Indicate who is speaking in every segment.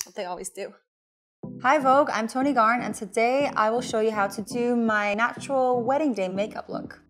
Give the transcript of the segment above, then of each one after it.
Speaker 1: what they always do.
Speaker 2: Hi Vogue, I'm Toni Garrn, and today I will show you how to do my natural wedding day makeup look.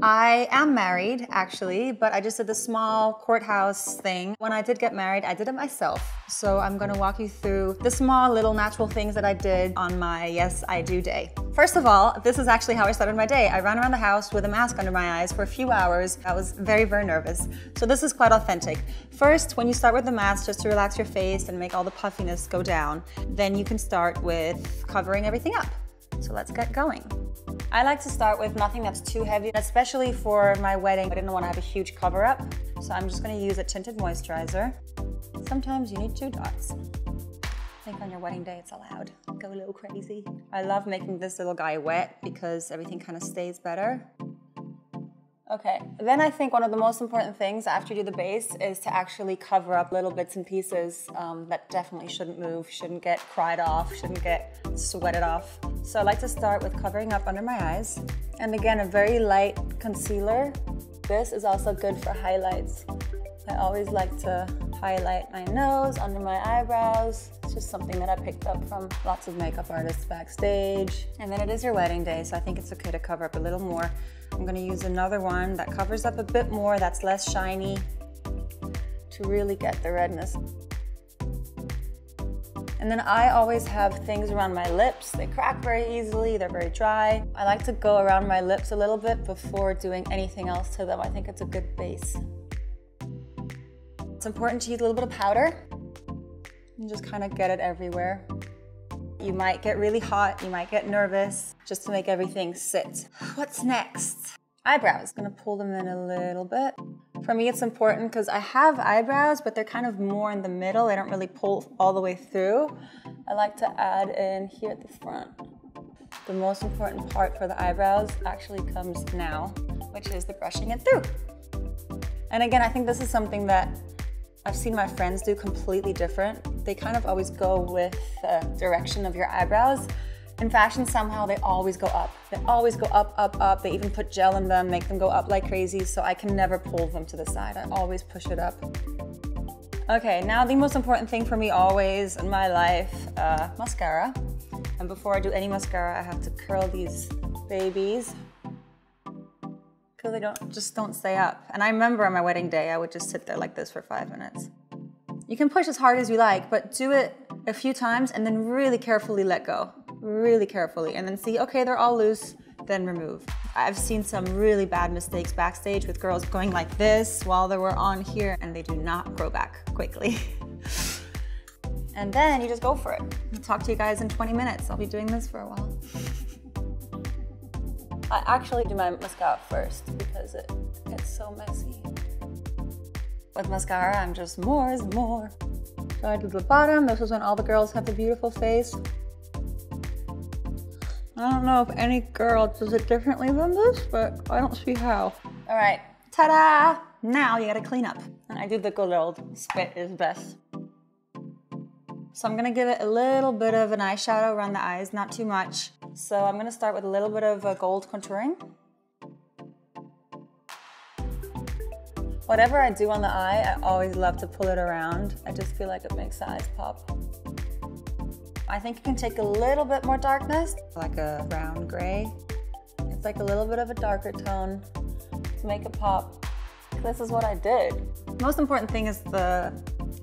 Speaker 2: I am married, actually, but I just did the small courthouse thing. When I did get married, I did it myself. So I'm gonna walk you through the small little natural things that I did on my Yes, I Do day. First of all, this is actually how I started my day. I ran around the house with a mask under my eyes for a few hours. I was very, very nervous. So this is quite authentic. First, when you start with the mask, just to relax your face and make all the puffiness go down, then you can start with covering everything up. So let's get going. I like to start with nothing that's too heavy, especially for my wedding. I didn't want to have a huge cover up, so I'm just going to use a Tinted Moisturizer. Sometimes you need 2 dots. I think on your wedding day it's allowed. Go a little crazy. I love making this little guy wet because everything kind of stays better. Okay, then I think one of the most important things after you do the base is to actually cover up little bits and pieces that definitely shouldn't move, shouldn't get cried off, shouldn't get sweated off. So I like to start with covering up under my eyes. And again, a very light concealer. This is also good for highlights. I always like to highlight my nose, under my eyebrows. It's just something that I picked up from lots of makeup artists backstage. And then it is your wedding day, so I think it's okay to cover up a little more. I'm gonna use another one that covers up a bit more, that's less shiny, to really get the redness. And then I always have things around my lips. They crack very easily, they're very dry. I like to go around my lips a little bit before doing anything else to them. I think it's a good base. It's important to use a little bit of powder and just kind of get it everywhere. You might get really hot, you might get nervous, just to make everything sit. What's next? Eyebrows. Gonna pull them in a little bit. For me, it's important because I have eyebrows, but they're kind of more in the middle. They don't really pull all the way through. I like to add in here at the front. The most important part for the eyebrows actually comes now, which is the brushing it through. And again, I think this is something that I've seen my friends do completely different. They kind of always go with the direction of your eyebrows. In fashion, somehow they always go up. They always go up, up, up. They even put gel in them, make them go up like crazy, so I can never pull them to the side. I always push it up. Okay, now the most important thing for me always in my life, mascara. And before I do any mascara, I have to curl these babies, because they just don't stay up. And I remember on my wedding day, I would just sit there like this for 5 minutes. You can push as hard as you like, but do it a few times and then really carefully let go. Really carefully, and then see, okay, they're all loose, then remove. I've seen some really bad mistakes backstage with girls going like this while they were on here, and they do not grow back quickly. And then you just go for it. I'll talk to you guys in 20 minutes. I'll be doing this for a while. I actually do my mascara first because it gets so messy. With mascara, I'm just more is more. So I do the bottom. This is when all the girls have the beautiful face. I don't know if any girl does it differently than this, but I don't see how. All right, ta-da! Now you gotta clean up. And I do the good old spit is best. So I'm gonna give it a little bit of an eyeshadow around the eyes, not too much. So I'm gonna start with a little bit of gold contouring. Whatever I do on the eye, I always love to pull it around. I just feel like it makes the eyes pop. I think you can take a little bit more darkness, like a brown gray. It's like a little bit of a darker tone to make it pop. This is what I did. The most important thing is the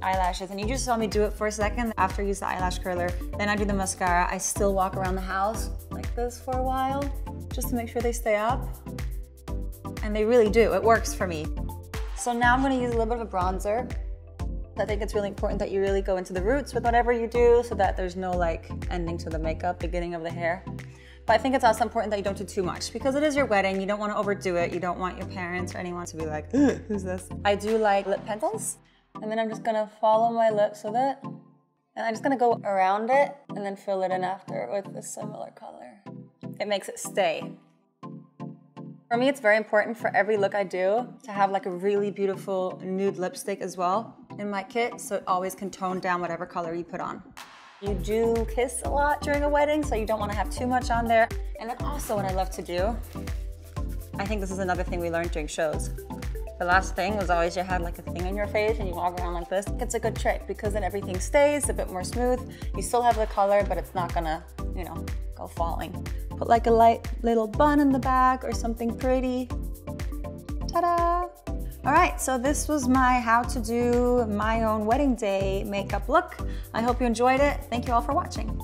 Speaker 2: eyelashes, and you just saw me do it for a second. After I use the eyelash curler, then I do the mascara. I still walk around the house like this for a while, just to make sure they stay up. And they really do, it works for me. So now I'm gonna use a little bit of a bronzer. I think it's really important that you really go into the roots with whatever you do so that there's no like ending to the makeup, beginning of the hair. But I think it's also important that you don't do too much because it is your wedding. You don't want to overdo it. You don't want your parents or anyone to be like, who's this? I do like lip pencils. And then I'm just gonna follow my lips with it. And I'm just gonna go around it and then fill it in after with a similar color. It makes it stay. For me, it's very important for every look I do to have like a really beautiful nude lipstick as well in my kit, so it always can tone down whatever color you put on. You do kiss a lot during a wedding, so you don't want to have too much on there. And then also what I love to do, I think this is another thing we learned during shows, The last thing was always you had like a thing on your face and you walk around like this. It's a good trick because then everything stays a bit more smooth. You still have the color, but it's not gonna, you know, go falling. Put like a light little bun in the back or something pretty. Ta-da! All right, so this was my how to do my own wedding day makeup look. I hope you enjoyed it. Thank you all for watching.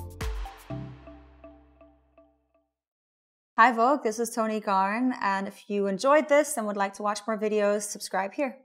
Speaker 2: Hi Vogue, this is Toni Garrn, and if you enjoyed this and would like to watch more videos, subscribe here.